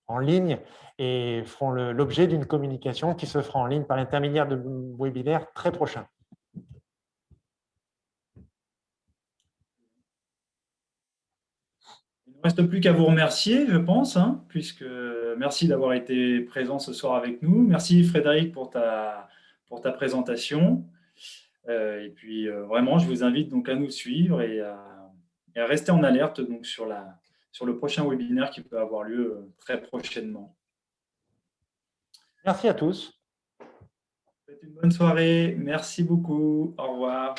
en ligne et feront l'objet d'une communication qui se fera en ligne par l'intermédiaire de webinaires très prochains. Il ne reste plus qu'à vous remercier, je pense, hein, puisque merci d'avoir été présent ce soir avec nous. Merci Frédéric pour ta présentation. Et puis vraiment, je vous invite donc à nous suivre et à rester en alerte donc, sur le prochain webinaire qui peut avoir lieu très prochainement. Merci à tous. Faites une bonne soirée. Merci beaucoup. Au revoir.